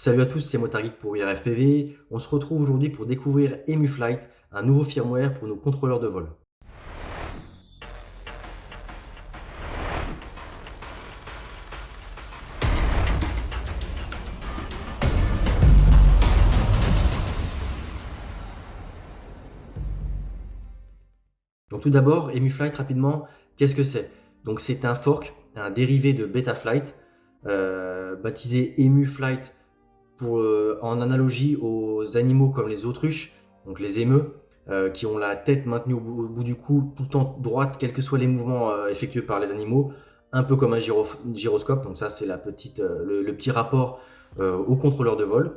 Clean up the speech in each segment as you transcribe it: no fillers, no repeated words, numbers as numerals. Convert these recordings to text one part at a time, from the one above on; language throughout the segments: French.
Salut à tous, c'est Motargeek pour IRFPV. On se retrouve aujourd'hui pour découvrir EmuFlight, un nouveau firmware pour nos contrôleurs de vol. Donc tout d'abord, EmuFlight rapidement, qu'est-ce que c'est? Donc c'est un fork, un dérivé de Betaflight, baptisé EmuFlight en analogie aux animaux comme les autruches, donc les émeux, qui ont la tête maintenue au bout du cou, tout le temps droite, quels que soient les mouvements effectués par les animaux, un peu comme un gyroscope. Donc ça, c'est le petit rapport au contrôleur de vol,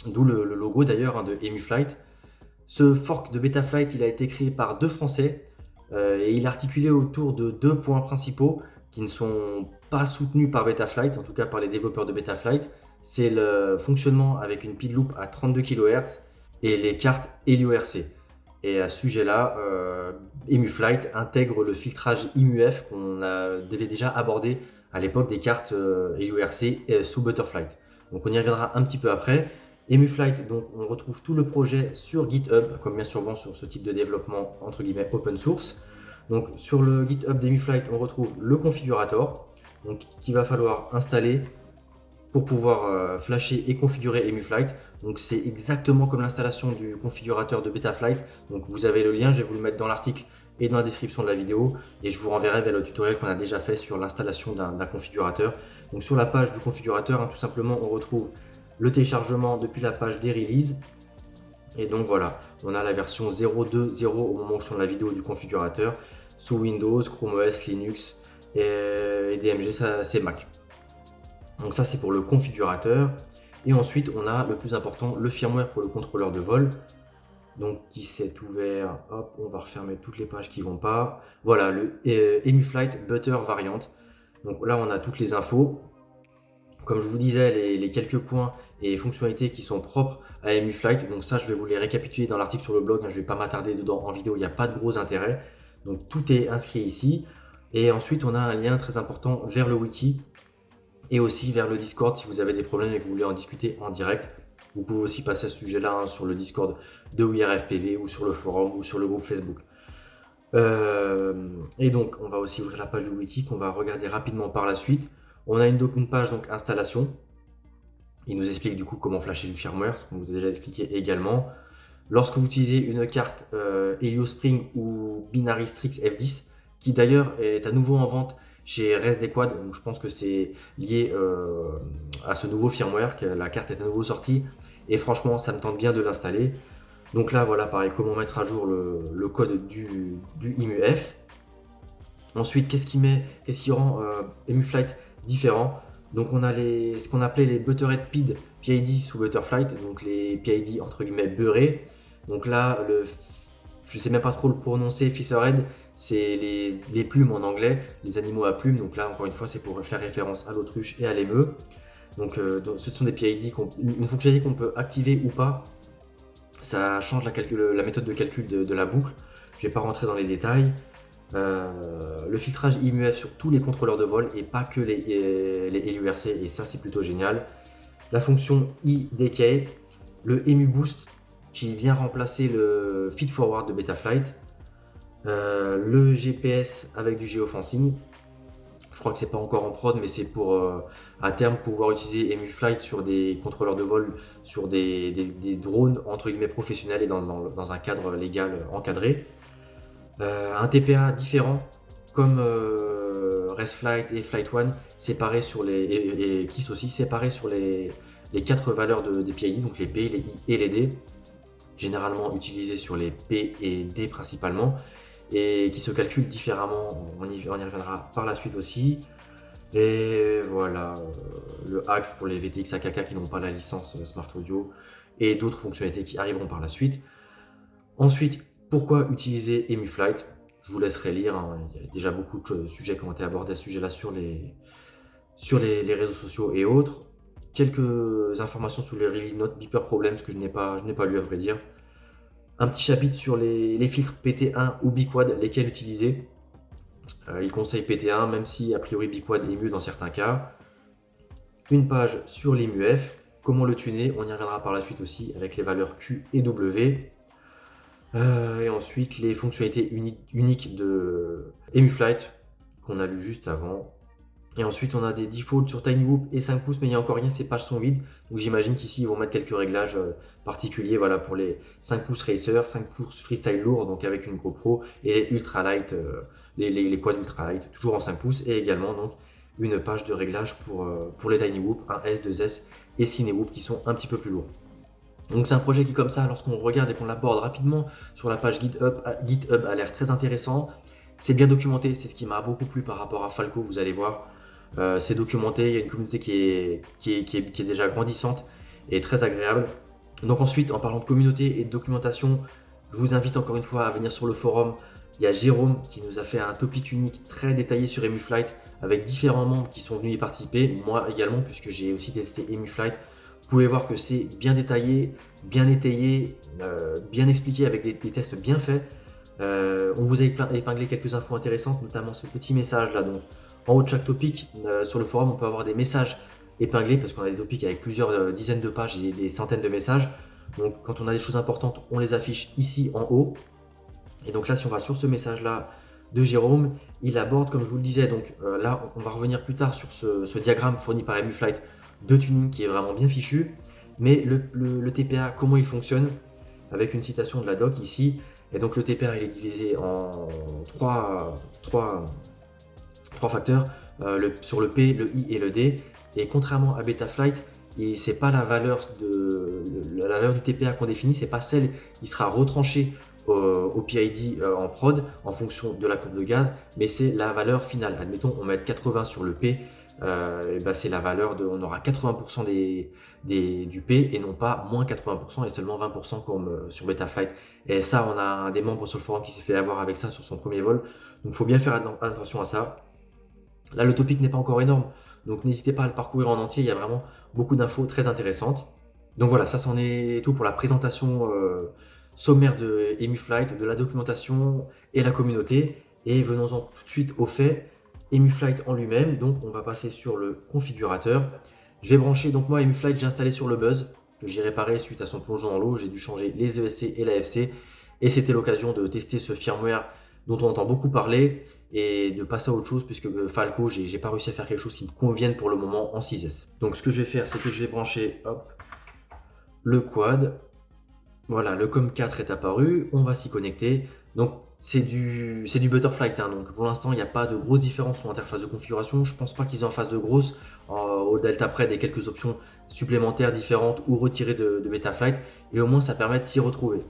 d'où le logo d'ailleurs de EmuFlight. Ce fork de Betaflight, il a été créé par deux Français et il est articulé autour de deux points principaux qui ne sont pas soutenus par Betaflight, en tout cas par les développeurs de Betaflight. C'est le fonctionnement avec une pile loop à 32 kHz et les cartes HelioRC. Et à ce sujet-là, EmuFlight intègre le filtrage IMUF qu'on avait déjà abordé à l'époque des cartes HelioRC sous Butterflight. Donc on y reviendra un petit peu après. EmuFlight, donc on retrouve tout le projet sur GitHub, comme bien souvent sur ce type de développement entre guillemets open source. Donc sur le GitHub d'EmuFlight, on retrouve le configurator, donc qu'il va falloir installer pour pouvoir flasher et configurer EmuFlight. Donc c'est exactement comme l'installation du configurateur de Betaflight. Donc vous avez le lien, je vais vous le mettre dans l'article et dans la description de la vidéo, et je vous renverrai vers le tutoriel qu'on a déjà fait sur l'installation d'un configurateur. Donc sur la page du configurateur, tout simplement, on retrouve le téléchargement depuis la page des releases. Et donc voilà, on a la version 0.2.0 au moment où je tourne la vidéo du configurateur, sous Windows, Chrome OS, Linux et DMG, c'est Mac. Donc ça, c'est pour le configurateur. Et ensuite, on a le plus important, le firmware pour le contrôleur de vol. Donc qui s'est ouvert, hop, on va refermer toutes les pages qui vont pas. Voilà, le EmuFlight Butter Variant. Donc là, on a toutes les infos. Comme je vous disais, les quelques points et fonctionnalités qui sont propres à EmuFlight. Donc ça, je vais vous les récapituler dans l'article sur le blog. Je ne vais pas m'attarder dedans en vidéo, il n'y a pas de gros intérêt. Donc tout est inscrit ici. Et ensuite, on a un lien très important vers le wiki et aussi vers le Discord si vous avez des problèmes et que vous voulez en discuter en direct. Vous pouvez aussi passer à ce sujet-là sur le Discord de WeAreFPV ou sur le forum ou sur le groupe Facebook. Et donc, on va aussi ouvrir la page du wiki qu'on va regarder rapidement par la suite. On a une page donc installation. Il nous explique du coup comment flasher le firmware, ce qu'on vous a déjà expliqué également. Lorsque vous utilisez une carte HelioSpring ou Binary Strix F10, qui d'ailleurs est à nouveau en vente chez ResDequad, donc je pense que c'est lié à ce nouveau firmware, que la carte est à nouveau sortie, et franchement ça me tente bien de l'installer. Donc là voilà, pareil, comment mettre à jour le code du IMUF. Ensuite, qu'est-ce qui rend EmuFlight différent? Donc on a ce qu'on appelait les Butterhead PID sous Butterflight, donc les PID entre guillemets beurrés. Donc là, je sais même pas trop le prononcer, Fisherhead, c'est les plumes en anglais, les animaux à plumes. Donc là, encore une fois, c'est pour faire référence à l'autruche et à l'émeu. Donc ce sont des PID, une fonctionnalité qu'on peut activer ou pas. Ça change la méthode de calcul de la boucle. Je ne vais pas rentrer dans les détails. Le filtrage IMUF sur tous les contrôleurs de vol et pas que les HelioRC, et ça c'est plutôt génial. La fonction IDK, le EmuBoost qui vient remplacer le Feed Forward de Betaflight, le GPS avec du géofencing. Je crois que c'est pas encore en prod, mais c'est pour à terme pouvoir utiliser EmuFlight sur des contrôleurs de vol, sur des drones entre guillemets professionnels et dans un cadre légal encadré. Un TPA différent, comme ResFlight et Flight One, séparés sur et KISS aussi, séparés sur les 4 valeurs des PID, donc les P, les I et les D, généralement utilisés sur les P et D principalement, et qui se calculent différemment. On y reviendra par la suite aussi. Et voilà, le hack pour les VTX AKK qui n'ont pas la licence Smart Audio, et d'autres fonctionnalités qui arriveront par la suite. Ensuite, pourquoi utiliser EmuFlight? Je vous laisserai lire, il y a déjà beaucoup de sujets qui ont été abordés à ce sujet-là sur les réseaux sociaux et autres. Quelques informations sur les release notes, Beeper Problems que je n'ai pas lu à vrai dire. Un petit chapitre sur les filtres PT1 ou Biquad, lesquels utiliser. Il conseille PT1, même si a priori Biquad est mieux dans certains cas. Une page sur l'EmuF, comment le tuner, on y reviendra par la suite aussi avec les valeurs Q et W. Et ensuite les fonctionnalités uniques de EmuFlight qu'on a lu juste avant. Et ensuite on a des defaults sur TinyWhoop et 5 pouces, mais il n'y a encore rien, ces pages sont vides. Donc j'imagine qu'ici ils vont mettre quelques réglages particuliers, voilà, pour les 5 pouces Racer, 5 pouces Freestyle lourd, donc avec une GoPro, et Ultralight, les quads Ultralight, toujours en 5 pouces, et également donc une page de réglage pour les TinyWhoop, un S, 2S et CineWhoop qui sont un petit peu plus lourds. Donc c'est un projet qui, comme ça, lorsqu'on regarde et qu'on l'aborde rapidement sur la page GitHub a l'air très intéressant. C'est bien documenté, c'est ce qui m'a beaucoup plu par rapport à Falco, vous allez voir. C'est documenté, il y a une communauté qui est déjà grandissante et très agréable. Donc ensuite, en parlant de communauté et de documentation, je vous invite encore une fois à venir sur le forum. Il y a Jérôme qui nous a fait un topic unique très détaillé sur EmuFlight avec différents membres qui sont venus y participer. Moi également, puisque j'ai aussi testé EmuFlight. Vous pouvez voir que c'est bien détaillé, bien étayé, bien expliqué avec des tests bien faits. On vous a épinglé quelques infos intéressantes, notamment ce petit message là. Donc, en haut de chaque topic, sur le forum, on peut avoir des messages épinglés parce qu'on a des topics avec plusieurs dizaines de pages et des centaines de messages. Donc, quand on a des choses importantes, on les affiche ici en haut. Et donc là, si on va sur ce message là de Jérôme, il aborde, comme je vous le disais, donc là, on va revenir plus tard sur ce diagramme fourni par EmuFlight de tuning qui est vraiment bien fichu, mais le TPA, comment il fonctionne, avec une citation de la doc ici. Et donc le TPA il est divisé en trois facteurs, sur le P, le I et le D. Et contrairement à Betaflight, c'est pas la valeur du TPA qu'on définit, c'est pas celle qui sera retranchée au PID en prod en fonction de la courbe de gaz, mais c'est la valeur finale. Admettons, on met 80 sur le P, et ben c'est la valeur on aura 80% du P et non pas moins 80% et seulement 20% comme sur Betaflight. Et ça, on a un des membres sur le forum qui s'est fait avoir avec ça sur son premier vol. Donc il faut bien faire attention à ça. Là, le topic n'est pas encore énorme, donc n'hésitez pas à le parcourir en entier, il y a vraiment beaucoup d'infos très intéressantes. Donc voilà, ça c'en est tout pour la présentation sommaire de EmuFlight, de la documentation et la communauté. Et venons-en tout de suite au fait, EmuFlight en lui-même. Donc on va passer sur le configurateur. Je vais brancher, donc moi EmuFlight j'ai installé sur le Buzz, que j'ai réparé suite à son plongeon dans l'eau. J'ai dû changer les ESC et l'AFC. Et c'était l'occasion de tester ce firmware dont on entend beaucoup parler et de passer à autre chose puisque Falco, j'ai pas réussi à faire quelque chose qui me convienne pour le moment en 6S. Donc ce que je vais faire, c'est que je vais brancher le quad. Voilà, le COM4 est apparu, on va s'y connecter. Donc c'est du Butterflight, hein. Donc pour l'instant il n'y a pas de grosse différence sur l'interface de configuration. Je pense pas qu'ils en fassent de grosses au DeltaPred et quelques options supplémentaires différentes ou retirées de Betaflight. Et au moins ça permet de s'y retrouver.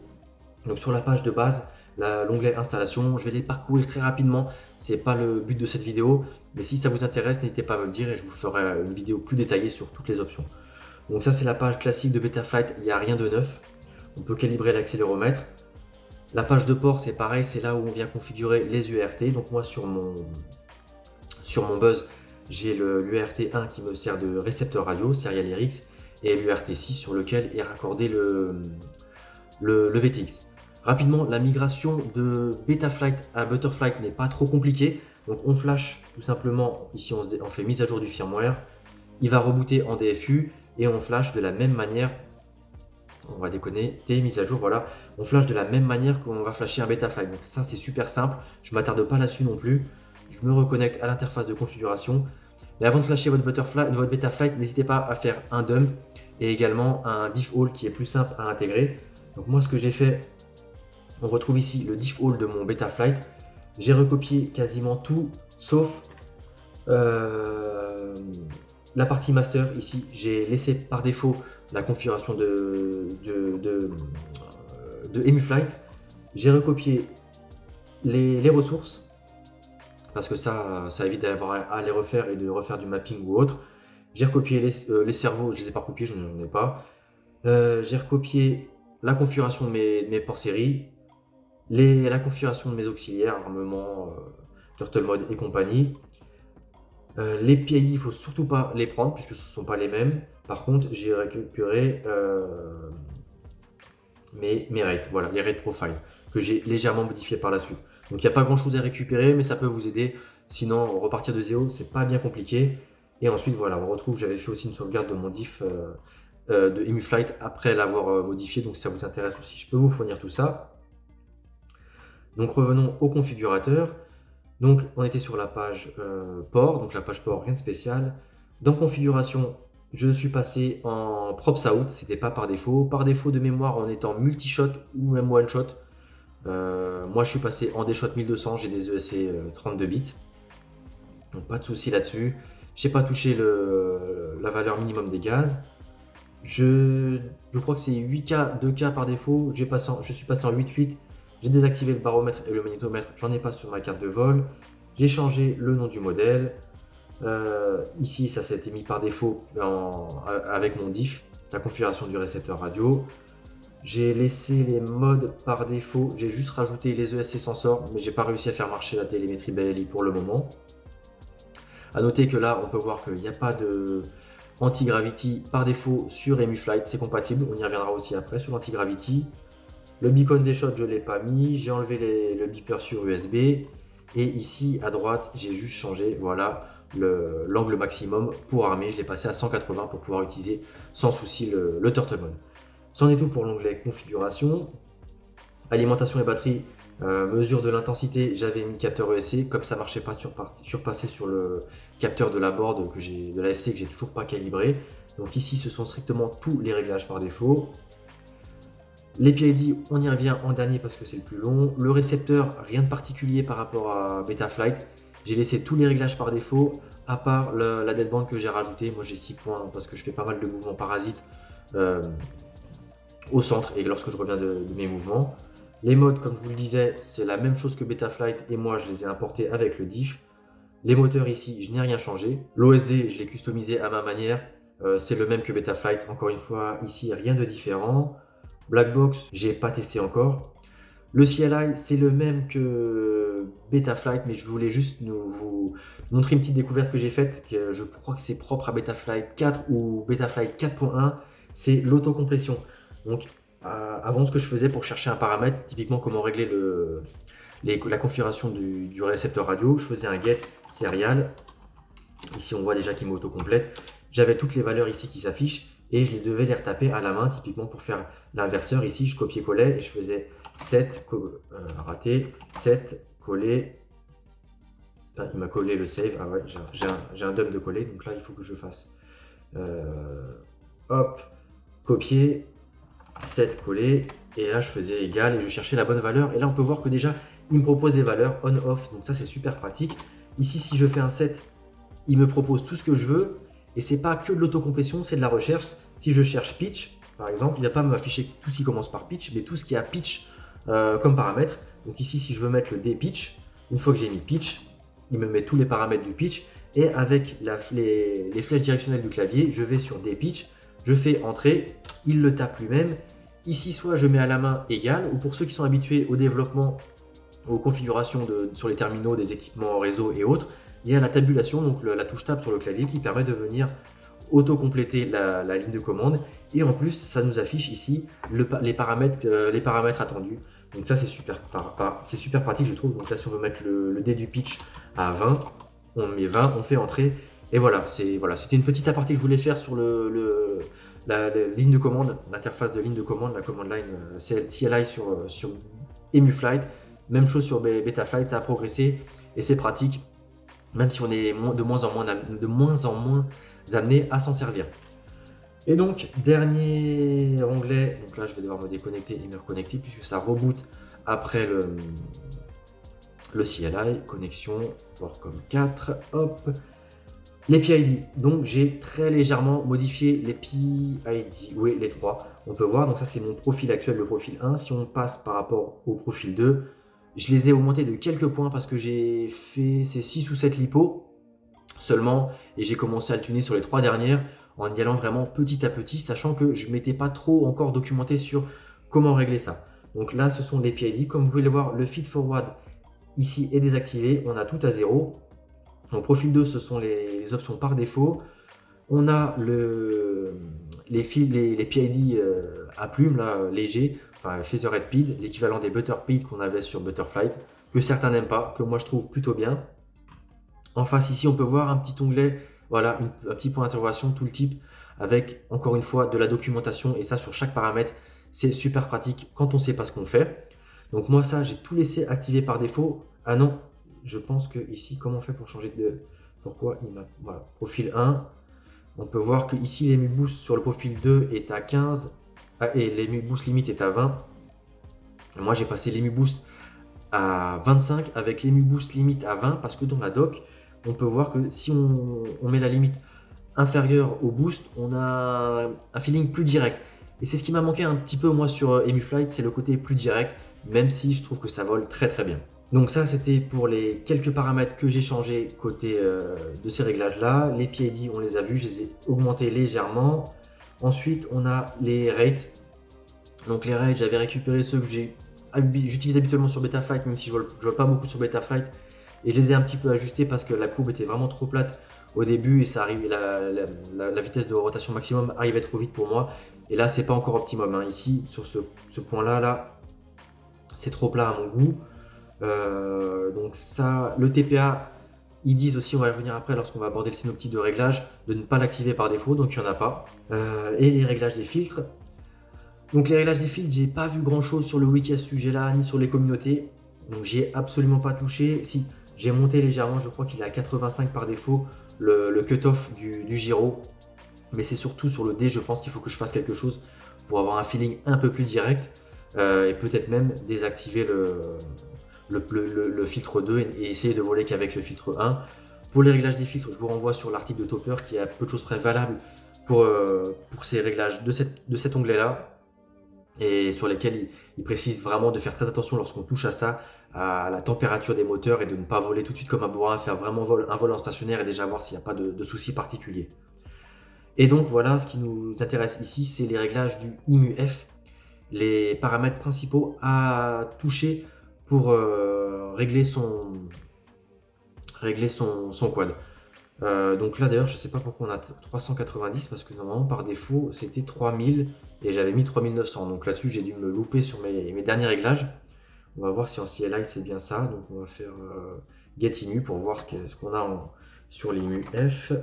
Donc sur la page de base, l'onglet installation, je vais les parcourir très rapidement. C'est pas le but de cette vidéo, mais si ça vous intéresse, n'hésitez pas à me le dire et je vous ferai une vidéo plus détaillée sur toutes les options. Donc ça c'est la page classique de Betaflight, il n'y a rien de neuf. On peut calibrer l'accéléromètre. La page de port, c'est pareil, c'est là où on vient configurer les UART. Donc moi sur mon Buzz, j'ai l'UART1 qui me sert de récepteur radio, Serial RX, et l'UART6 sur lequel est raccordé le VTX. Rapidement, la migration de Betaflight à Butterflight n'est pas trop compliquée. Donc on flash tout simplement, ici on fait mise à jour du firmware, il va rebooter en DFU et on flash de la même manière. On va déconnecter, mise à jour, voilà. On flash de la même manière qu'on va flasher un Betaflight. Donc ça c'est super simple, je ne m'attarde pas là-dessus non plus. Je me reconnecte à l'interface de configuration. Mais avant de flasher votre Betaflight, n'hésitez pas à faire un dump et également un diff all qui est plus simple à intégrer. Donc moi ce que j'ai fait, on retrouve ici le diff all de mon Betaflight. J'ai recopié quasiment tout sauf la partie master ici. J'ai laissé par défaut la configuration de EmuFlight. J'ai recopié les ressources parce que ça évite d'avoir à les refaire et de refaire du mapping ou autre. J'ai recopié les cerveaux, je ne les ai pas recopiés, je n'en ai pas. J'ai recopié la configuration de mes ports série, la configuration de mes auxiliaires, armement, turtle mode et compagnie. Les PID, il ne faut surtout pas les prendre puisque ce ne sont pas les mêmes. Par contre, j'ai récupéré mes rates, voilà, les rate profiles que j'ai légèrement modifiés par la suite. Donc il n'y a pas grand chose à récupérer, mais ça peut vous aider. Sinon, repartir de zéro, c'est pas bien compliqué. Et ensuite, voilà, on retrouve, j'avais fait aussi une sauvegarde de mon diff de EmuFlight après l'avoir modifié. Donc si ça vous intéresse aussi, je peux vous fournir tout ça. Donc revenons au configurateur. Donc on était sur la page port, donc la page port, rien de spécial. Dans configuration, je suis passé en props out, c'était pas par défaut. Par défaut de mémoire, on est en multi-shot ou même one-shot. Moi je suis passé en D-shot 1200, j'ai des ESC 32 bits. Donc pas de souci là-dessus. J'ai pas touché la valeur minimum des gaz. Je crois que c'est 8K, 2K par défaut. Je suis passé en 8.8. J'ai désactivé le baromètre et le magnétomètre. J'en ai pas sur ma carte de vol. J'ai changé le nom du modèle. Ici, ça s'est été mis par défaut avec mon diff, la configuration du récepteur radio. J'ai laissé les modes par défaut. J'ai juste rajouté les ESC sensors, mais j'ai pas réussi à faire marcher la télémétrie BLI pour le moment. A noter que là, on peut voir qu'il n'y a pas de anti-gravity par défaut sur EmuFlight, c'est compatible, on y reviendra aussi après sur l'anti-gravity. Le beacon des shots, je ne l'ai pas mis, j'ai enlevé le beeper sur USB, et ici à droite, j'ai juste changé voilà, l'angle maximum pour armer, je l'ai passé à 180 pour pouvoir utiliser sans souci le turtle mode. C'en est tout pour l'onglet configuration. Alimentation et batterie, mesure de l'intensité, j'avais mis capteur ESC, comme ça ne marchait pas surpassé sur le capteur de la board de la FC que j'ai toujours pas calibré. Donc ici ce sont strictement tous les réglages par défaut. Les PID, on y revient en dernier parce que c'est le plus long. Le récepteur, rien de particulier par rapport à Betaflight. J'ai laissé tous les réglages par défaut, à part la deadband que j'ai rajouté. Moi j'ai 6 points parce que je fais pas mal de mouvements parasites au centre et lorsque je reviens de mes mouvements. Les modes, comme je vous le disais, c'est la même chose que Betaflight et moi je les ai importés avec le diff. Les moteurs ici, je n'ai rien changé. L'OSD, je l'ai customisé à ma manière. C'est le même que Betaflight. Encore une fois, ici, rien de différent. Blackbox, j'ai pas testé encore. Le CLI, c'est le même que Betaflight, mais je voulais juste vous montrer une petite découverte que j'ai faite. Que je crois que c'est propre à Betaflight 4 ou Betaflight 4.1. C'est l'autocompression. Donc, avant, ce que je faisais pour chercher un paramètre, typiquement comment régler la configuration du récepteur radio, je faisais un get serial. Ici, on voit déjà qu'il m'auto-complète. J'avais toutes les valeurs ici qui s'affichent et je devais les retaper à la main, typiquement pour faire l'inverseur. Ici, je copiais-collais et je faisais 7, raté, 7, coller. Ah, il m'a collé le save. Ah ouais, j'ai un dump de coller, donc là, il faut que je fasse. Hop, copier, 7, coller. Et là, je faisais égal et je cherchais la bonne valeur. Et là, on peut voir que déjà, il me propose des valeurs on-off. Donc ça, c'est super pratique. Ici, si je fais un set, il me propose tout ce que je veux. Et c'est pas que de l'autocompression, c'est de la recherche. Si je cherche pitch, par exemple, il ne va pas m'afficher tout ce qui commence par pitch, mais tout ce qui a pitch comme paramètre. Donc ici, si je veux mettre le D-pitch, une fois que j'ai mis pitch, il me met tous les paramètres du pitch. Et avec les flèches directionnelles du clavier, je vais sur D-pitch, je fais entrer, il le tape lui-même. Ici, soit je mets à la main égal, ou pour ceux qui sont habitués au développement, aux configurations sur les terminaux, des équipements réseau et autres, il y a la tabulation, donc la touche tab sur le clavier qui permet de venir auto-compléter la ligne de commande. Et en plus, ça nous affiche ici les paramètres attendus. Donc ça, c'est super pratique, je trouve. Donc là, si on veut mettre le D du pitch à 20, on met 20, on fait entrer. Et voilà, c'était une petite aparté que je voulais faire sur la ligne de commande, l'interface de ligne de commande, la command line CLI sur EmuFlight. Même chose sur Betaflight, ça a progressé et c'est pratique, même si on est de moins en moins amené à s'en servir. Et donc, dernier onglet, donc là je vais devoir me déconnecter et me reconnecter puisque ça reboot après le CLI, connexion, Workcom 4, hop. Les PID, donc j'ai très légèrement modifié les PID, oui les trois, on peut voir, donc ça c'est mon profil actuel, le profil 1, si on passe par rapport au profil 2, je les ai augmentés de quelques points parce que j'ai fait ces 6 ou 7 lipos seulement et j'ai commencé à le tuner sur les 3 dernières en y allant vraiment petit à petit, sachant que je ne m'étais pas trop encore documenté sur comment régler ça. Donc là ce sont les PID, comme vous pouvez le voir, le feed forward ici est désactivé, on a tout à 0. Donc profil 2, ce sont les options par défaut. On a les PID à plumes là, légers, enfin Featherhead PID, l'équivalent des Butter PID qu'on avait sur Betaflight, que certains n'aiment pas, que moi je trouve plutôt bien. En face ici, on peut voir un petit onglet, voilà, un petit point d'interrogation, tooltip, avec encore une fois de la documentation et ça sur chaque paramètre. C'est super pratique quand on ne sait pas ce qu'on fait. Donc moi ça, j'ai tout laissé activé par défaut. Ah non, je pense que ici, comment on fait pour changer de... Pourquoi il m'a... Voilà, profil 1. On peut voir que ici l'EMU Boost sur le profil 2 est à 15 et l'EMU Boost limite est à 20. Moi j'ai passé l'EMU Boost à 25 avec l'EMU Boost limite à 20 parce que dans la doc, on peut voir que si on met la limite inférieure au boost, on a un feeling plus direct. Et c'est ce qui m'a manqué un petit peu moi sur EMU Flight, c'est le côté plus direct, même si je trouve que ça vole très très bien. Donc ça c'était pour les quelques paramètres que j'ai changés côté de ces réglages là. Les PID on les a vus, je les ai augmentés légèrement. Ensuite on a les rates. Donc les rates, j'avais récupéré ceux que j'utilise habituellement sur Betaflight, même si je ne vole pas beaucoup sur Betaflight. Et je les ai un petit peu ajustés parce que la courbe était vraiment trop plate au début et ça arrivait, la vitesse de rotation maximum arrivait trop vite pour moi. Et là c'est pas encore optimum, hein. Ici sur ce point là, c'est trop plat à mon goût. Donc ça, le TPA, ils disent aussi, on va y revenir après lorsqu'on va aborder le synoptique de réglage, de ne pas l'activer par défaut, donc il n'y en a pas. Et les réglages des filtres. Donc les réglages des filtres, j'ai pas vu grand chose sur le wiki à ce sujet-là, ni sur les communautés. Donc j'y ai absolument pas touché. Si, j'ai monté légèrement, je crois qu'il est à 85 par défaut, le cutoff du gyro. Mais c'est surtout sur le D, je pense qu'il faut que je fasse quelque chose pour avoir un feeling un peu plus direct. Et peut-être même désactiver le filtre 2 et essayer de voler qu'avec le filtre 1. Pour les réglages des filtres, je vous renvoie sur l'article de Topper qui est à peu de choses près valable pour ces réglages de cet onglet-là. Et sur lesquels il précise vraiment de faire très attention lorsqu'on touche à ça, à la température des moteurs et de ne pas voler tout de suite comme un bourrin, faire vraiment un vol en stationnaire et déjà voir s'il n'y a pas de soucis particuliers. Et donc voilà, ce qui nous intéresse ici, c'est les réglages du IMU-F, les paramètres principaux à toucher pour régler son quad. Donc là d'ailleurs je sais pas pourquoi on a 390 parce que normalement par défaut c'était 3000 et j'avais mis 3900, donc là-dessus j'ai dû me louper sur mes derniers réglages. On va voir si en CLI c'est bien ça, donc on va faire get IMU pour voir ce qu'on a sur l'IMU F.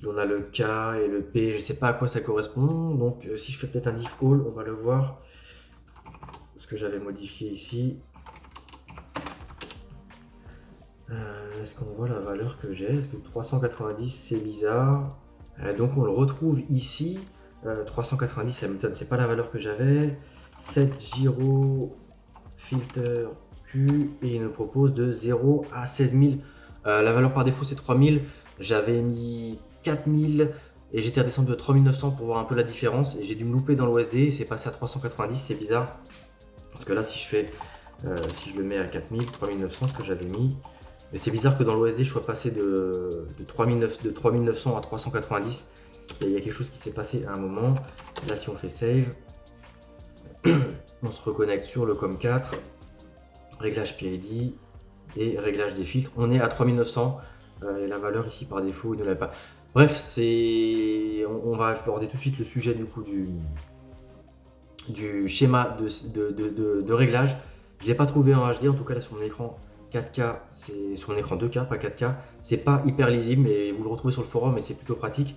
On a le K et le P, je sais pas à quoi ça correspond, donc si je fais peut-être un diff all, on va le voir, ce que j'avais modifié ici. Est-ce qu'on voit la valeur que j'ai? Est-ce que 390 c'est bizarre? Donc on le retrouve ici. 390 ça m'étonne, c'est pas la valeur que j'avais. 7 gyro filter Q et il nous propose de 0 à 16 000. La valeur par défaut c'est 3000. J'avais mis 4000 et j'étais redescendu à 3900 pour voir un peu la différence. Et j'ai dû me louper dans l'OSD, c'est passé à 390, c'est bizarre. Parce que là si je le mets à 4000, 3900 ce que j'avais mis. Mais c'est bizarre que dans l'OSD je sois passé de 3900 à 390. Et il y a quelque chose qui s'est passé à un moment. Là si on fait save, on se reconnecte sur le COM4, réglage PID et réglage des filtres. On est à 3900 et la valeur ici par défaut il ne l'a pas. Bref, on va aborder tout de suite le sujet du coup du schéma de réglage. Je ne l'ai pas trouvé en HD, en tout cas là sur mon écran 4K, c'est sur mon écran 2K, pas 4K, c'est pas hyper lisible, mais vous le retrouvez sur le forum et c'est plutôt pratique.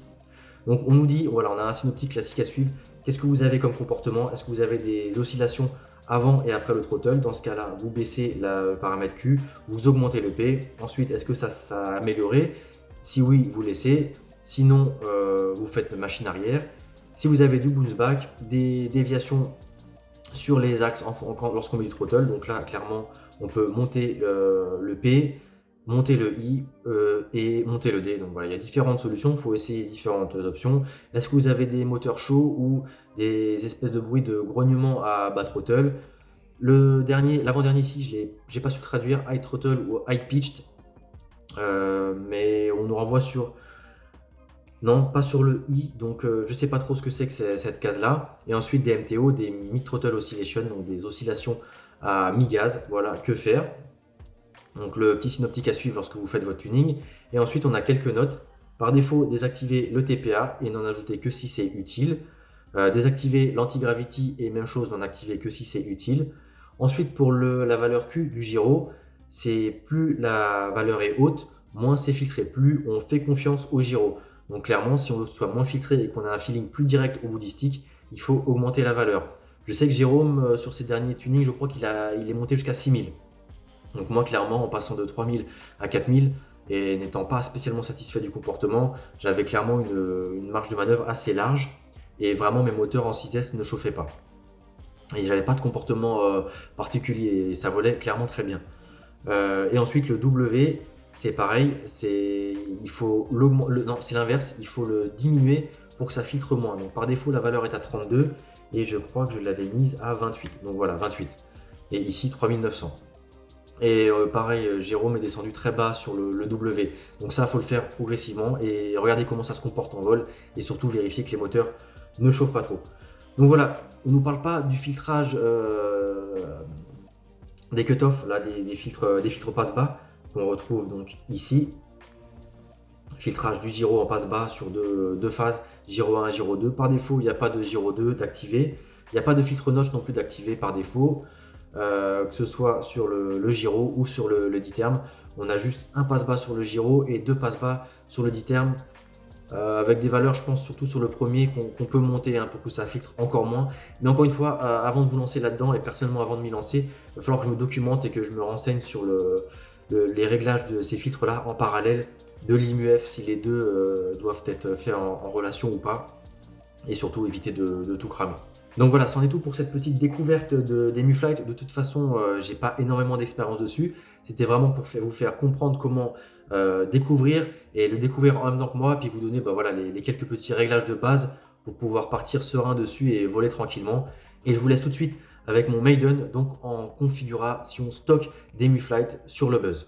Donc on nous dit, voilà, on a un synoptique classique à suivre. Qu'est-ce que vous avez comme comportement? Est-ce que vous avez des oscillations avant et après le throttle? Dans ce cas-là, vous baissez le paramètre Q, vous augmentez le P. Ensuite, est-ce que ça a amélioré? Si oui, vous laissez. Sinon, vous faites machine arrière. Si vous avez du bounce back, des déviations sur les axes lorsqu'on met du throttle, donc là, clairement, on peut monter le P, monter le I et monter le D. Donc voilà, il y a différentes solutions, il faut essayer différentes options. Est-ce que vous avez des moteurs chauds ou des espèces de bruits de grognement à bas throttle? L'avant-dernier ici, j'ai pas su traduire high throttle ou high pitched, mais on nous renvoie sur... Non, pas sur le I, donc je sais pas trop ce que c'est que cette case-là. Et ensuite des MTO, des mid-throttle oscillation, donc des oscillations à mi-gaz. Voilà, que faire? Donc le petit synoptique à suivre lorsque vous faites votre tuning. Et ensuite on a quelques notes. Par défaut, désactiver le TPA et n'en ajouter que si c'est utile. Désactiver l'anti-gravity et même chose, n'en activer que si c'est utile. Ensuite pour la valeur Q du gyro, c'est plus la valeur est haute, moins c'est filtré, plus on fait confiance au gyro. Donc clairement, si on veut que ce soit moins filtré et qu'on a un feeling plus direct au bout du stick, il faut augmenter la valeur. Je sais que Jérôme, sur ses derniers tunings, je crois il est monté jusqu'à 6000. Donc moi, clairement, en passant de 3000 à 4000 et n'étant pas spécialement satisfait du comportement, j'avais clairement une marge de manœuvre assez large et vraiment mes moteurs en 6S ne chauffaient pas. Et j'avais pas de comportement particulier et ça volait clairement très bien. Et ensuite le W, c'est pareil, non, c'est l'inverse, il faut le diminuer pour que ça filtre moins. Donc par défaut la valeur est à 32 et je crois que je l'avais mise à 28. Donc voilà, 28. Et ici 3900. Et pareil, Jérôme est descendu très bas sur le W. Donc ça, il faut le faire progressivement et regarder comment ça se comporte en vol et surtout vérifier que les moteurs ne chauffent pas trop. Donc voilà, on ne nous parle pas du filtrage des cutoffs, là, des filtres passe-bas qu'on retrouve donc ici. Filtrage du gyro en passe-bas sur deux phases, gyro 1 et gyro 2. Par défaut, il n'y a pas de gyro 2 d'activer. Il n'y a pas de filtre notch non plus d'activer par défaut. Que ce soit sur le gyro ou sur le D-term. On a juste un passe-bas sur le gyro et deux passe-bas sur le D-term. Avec des valeurs, je pense surtout sur le premier, qu'on peut monter pour que ça filtre encore moins. Mais encore une fois, avant de vous lancer là-dedans, et personnellement avant de m'y lancer, il va falloir que je me documente et que je me renseigne sur les réglages de ces filtres-là en parallèle de l'IMUF, si les deux doivent être faits en relation ou pas. Et surtout éviter de tout cramer. Donc voilà, c'en est tout pour cette petite découverte des Muflight. De toute façon, j'ai pas énormément d'expérience dessus. C'était vraiment pour vous faire comprendre comment découvrir et le découvrir en même temps que moi, puis vous donner voilà, les quelques petits réglages de base pour pouvoir partir serein dessus et voler tranquillement. Et je vous laisse tout de suite avec mon Maiden, donc en configuration stock des Muflight sur le Buzz.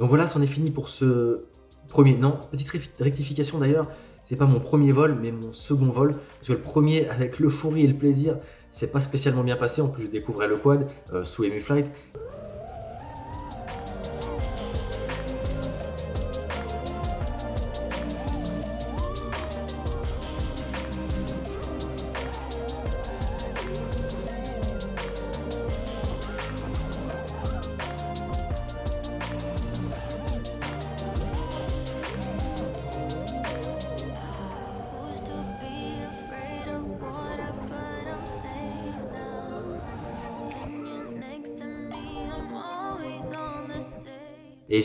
Donc voilà, c'en est fini pour ce premier. Non, petite rectification d'ailleurs, c'est pas mon premier vol, mais mon second vol. Parce que le premier, avec l'euphorie et le plaisir, c'est pas spécialement bien passé. En plus, je découvrais le quad sous EmuFlight. Used to be afraid of water, but I'm safe now. When you're next to me, I'm always on the safe. Et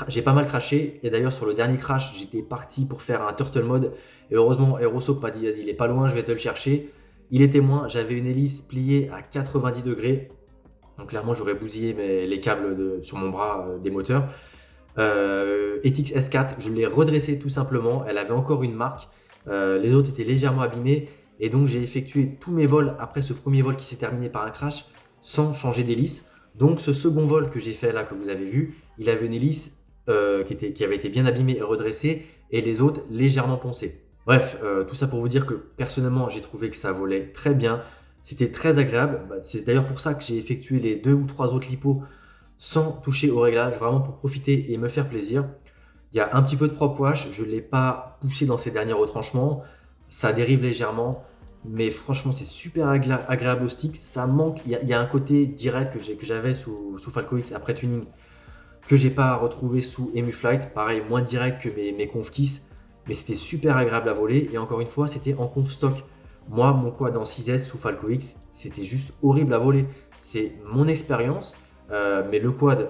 j'ai pas mal craché. Et d'ailleurs, sur le dernier crash, j'étais parti pour faire un turtle mode. Et heureusement, Aerosoap m'a dit, vas-y, il est pas loin, je vais te le chercher. Il était moins, j'avais une hélice pliée à 90 degrés. Donc clairement, j'aurais bousillé les câbles sur mon bras des moteurs. Etix S4, je l'ai redressée tout simplement. Elle avait encore une marque. Les autres étaient légèrement abîmés. Et donc, j'ai effectué tous mes vols après ce premier vol qui s'est terminé par un crash sans changer d'hélice. Donc, ce second vol que j'ai fait là, que vous avez vu, il avait une hélice qui avait été bien abîmée et redressée. Et les autres légèrement poncées. Bref, tout ça pour vous dire que personnellement, j'ai trouvé que ça volait très bien. C'était très agréable. C'est d'ailleurs pour ça que j'ai effectué les 2 ou 3 autres lipos sans toucher au réglage, vraiment pour profiter et me faire plaisir. Il y a un petit peu de prop wash, je ne l'ai pas poussé dans ces derniers retranchements. Ça dérive légèrement, mais franchement, c'est super agréable au stick. Ça manque, il y a un côté direct que j'avais sous Falco X après tuning que j'ai pas retrouvé sous EmuFlight. Pareil, moins direct que mes conf keys, mais c'était super agréable à voler. Et encore une fois, c'était en conf stock. Moi, mon quad en 6S sous Falco X, c'était juste horrible à voler. C'est mon expérience, mais le quad,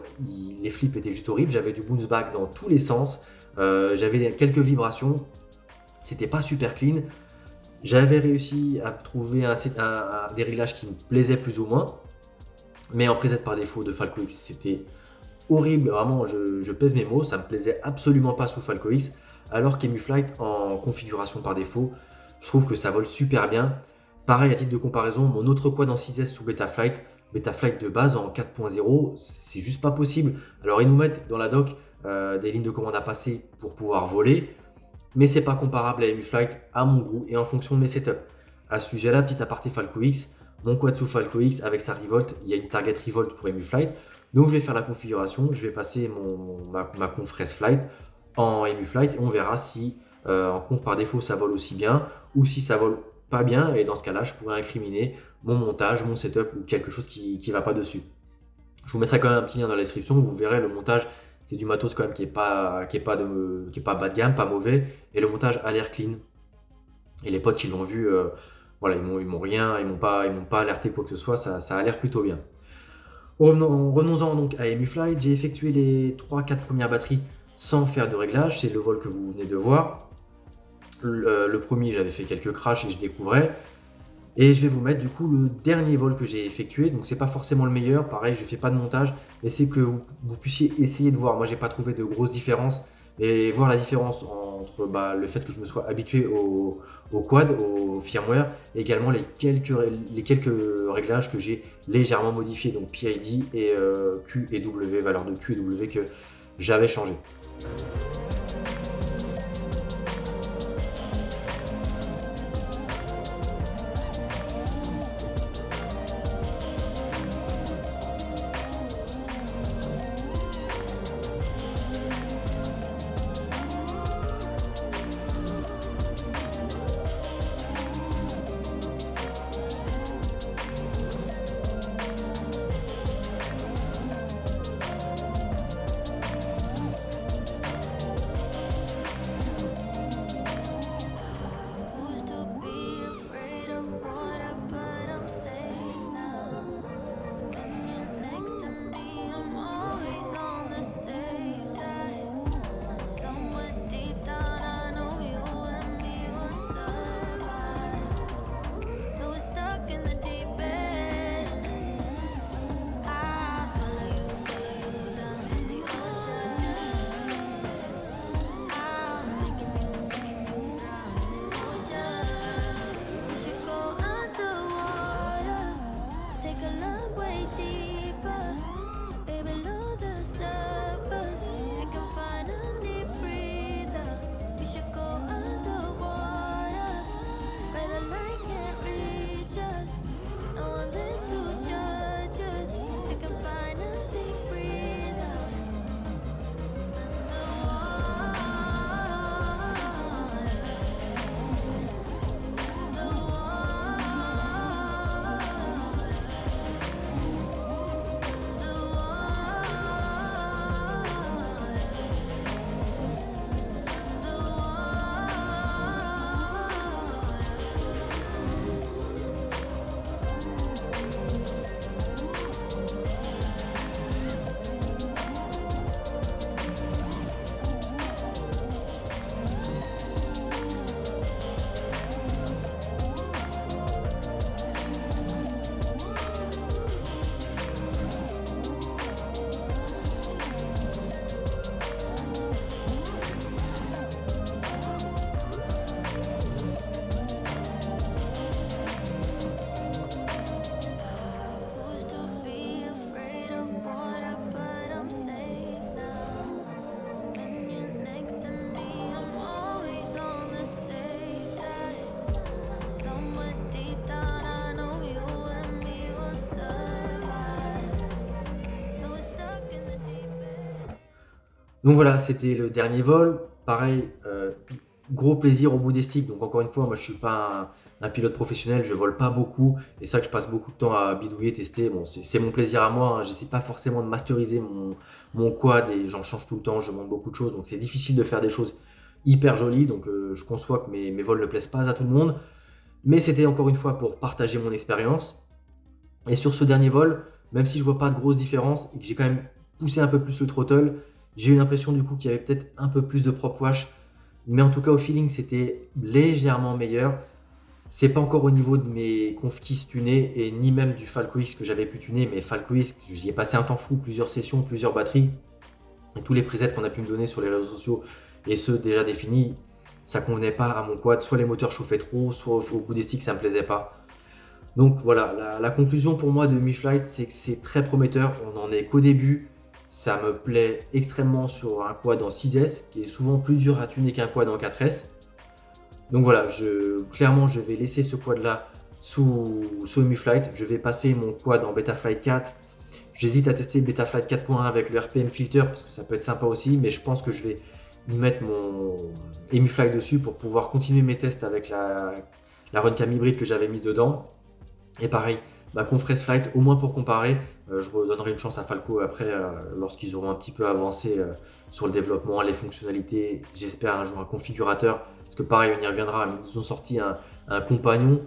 les flips étaient juste horribles. J'avais du bounce back dans tous les sens. J'avais quelques vibrations. C'était pas super clean. J'avais réussi à trouver des réglages qui me plaisaient plus ou moins. Mais en preset par défaut de Falco X, c'était horrible. Vraiment, je pèse mes mots. Ça me plaisait absolument pas sous Falco X. Alors qu'EmuFlight, en configuration par défaut, je trouve que ça vole super bien. Pareil, à titre de comparaison, mon autre quad en 6S sous Betaflight de base en 4.0, c'est juste pas possible. Alors ils nous mettent dans la doc des lignes de commande à passer pour pouvoir voler, mais c'est pas comparable à EmuFlight à mon goût et en fonction de mes setups. À ce sujet-là, petit aparté Falco X, mon quad sous Falco X avec sa Revolt, il y a une target Revolt pour EmuFlight, donc je vais faire la configuration, je vais passer ma conf Flight en EmuFlight et on verra si en conf par défaut ça vole aussi bien ou si ça vole pas bien, et dans ce cas-là, je pourrais incriminer mon montage, mon setup ou quelque chose qui va pas dessus. Je vous mettrai quand même un petit lien dans la description, vous verrez le montage, c'est du matos quand même qui est pas bas de gamme, pas mauvais, et le montage a l'air clean. Et les potes qui l'ont vu, voilà, ils m'ont pas alerté quoi que ce soit, ça a l'air plutôt bien. Revenons-en donc à EmuFlight, j'ai effectué les 3-4 premières batteries sans faire de réglage, c'est le vol que vous venez de voir. Le premier, j'avais fait quelques crashs et je découvrais. Et je vais vous mettre du coup le dernier vol que j'ai effectué. Donc c'est pas forcément le meilleur, pareil, je fais pas de montage, mais c'est que vous puissiez essayer de voir. Moi, j'ai pas trouvé de grosses différences, et voir la différence entre le fait que je me sois habitué au quad, au firmware, et également les quelques réglages que j'ai légèrement modifiés, donc PID et Q et W, valeur de Q et W que j'avais changé. deep down I know you and me will survive. Though we're stuck in the deep end. Donc voilà, c'était le dernier vol. Pareil, gros plaisir au bout des sticks. Donc encore une fois, moi je suis pas un pilote professionnel, je vole pas beaucoup. Et c'est ça que je passe beaucoup de temps à bidouiller, tester. Bon, c'est mon plaisir à moi. Hein. J'essaie pas forcément de masteriser mon quad et j'en change tout le temps. Je monte beaucoup de choses. Donc c'est difficile de faire des choses hyper jolies. Donc je conçois que mes vols ne plaisent pas à tout le monde. Mais c'était encore une fois pour partager mon expérience. Et sur ce dernier vol, même si je vois pas de grosses différences et que j'ai quand même poussé un peu plus le throttle, j'ai eu l'impression du coup qu'il y avait peut-être un peu plus de prop wash, mais en tout cas au feeling c'était légèrement meilleur. C'est pas encore au niveau de mes Confkeys tunés et ni même du Falco X que j'avais pu tuner, mais Falco X, j'y ai passé un temps fou, plusieurs sessions, plusieurs batteries, et tous les presets qu'on a pu me donner sur les réseaux sociaux et ceux déjà définis, ça convenait pas à mon quad, soit les moteurs chauffaient trop, soit au bout des sticks ça me plaisait pas. Donc voilà, la conclusion pour moi de Mi-Flight, c'est que c'est très prometteur, on n'en est qu'au début. Ça me plaît extrêmement sur un quad en 6S, qui est souvent plus dur à tuner qu'un quad en 4S. Donc voilà, clairement je vais laisser ce quad là sous Mi-Flight. Je vais passer mon quad en Betaflight 4. J'hésite à tester Betaflight 4.1 avec le RPM filter, parce que ça peut être sympa aussi, mais je pense que je vais y mettre mon EmuFly dessus pour pouvoir continuer mes tests avec la Runcam hybride que j'avais mise dedans. Et pareil, ma Confrese Flight, au moins pour comparer, je redonnerai une chance à Falco après, lorsqu'ils auront un petit peu avancé sur le développement, les fonctionnalités, j'espère un jour un configurateur, parce que pareil, on y reviendra, mais ils ont sorti un compagnon.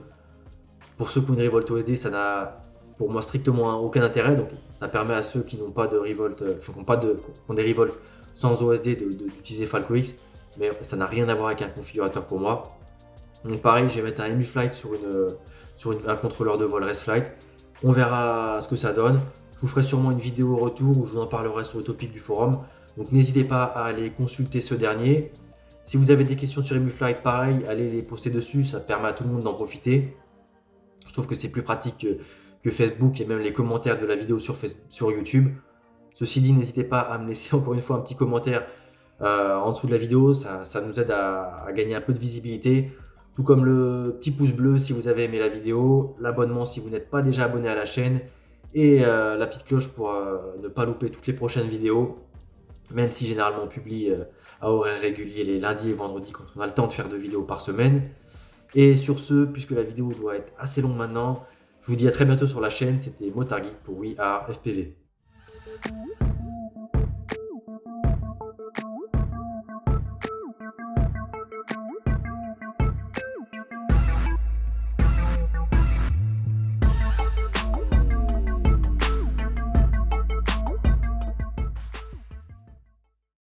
Pour ceux qui ont une Revolt OSD, ça n'a pour moi strictement aucun intérêt, donc ça permet à ceux qui n'ont pas de Revolt, qui ont des Revolt sans OSD d'utiliser Falco X, mais ça n'a rien à voir avec un configurateur pour moi. Donc pareil, je vais mettre un EmuFlight sur un contrôleur de vol ResFlight. On verra ce que ça donne. Je vous ferai sûrement une vidéo au retour où je vous en parlerai sur le topic du forum. Donc n'hésitez pas à aller consulter ce dernier. Si vous avez des questions sur EmuFlight, pareil, allez les poster dessus, ça permet à tout le monde d'en profiter. Je trouve que c'est plus pratique que Facebook et même les commentaires de la vidéo sur YouTube. Ceci dit, n'hésitez pas à me laisser encore une fois un petit commentaire en dessous de la vidéo, ça nous aide à gagner un peu de visibilité. Tout comme le petit pouce bleu si vous avez aimé la vidéo, l'abonnement si vous n'êtes pas déjà abonné à la chaîne et la petite cloche pour ne pas louper toutes les prochaines vidéos, même si généralement on publie à horaires réguliers les lundis et vendredis quand on a le temps de faire 2 vidéos par semaine. Et sur ce, puisque la vidéo doit être assez longue maintenant, je vous dis à très bientôt sur la chaîne. C'était Motard Geek pour We Are FPV.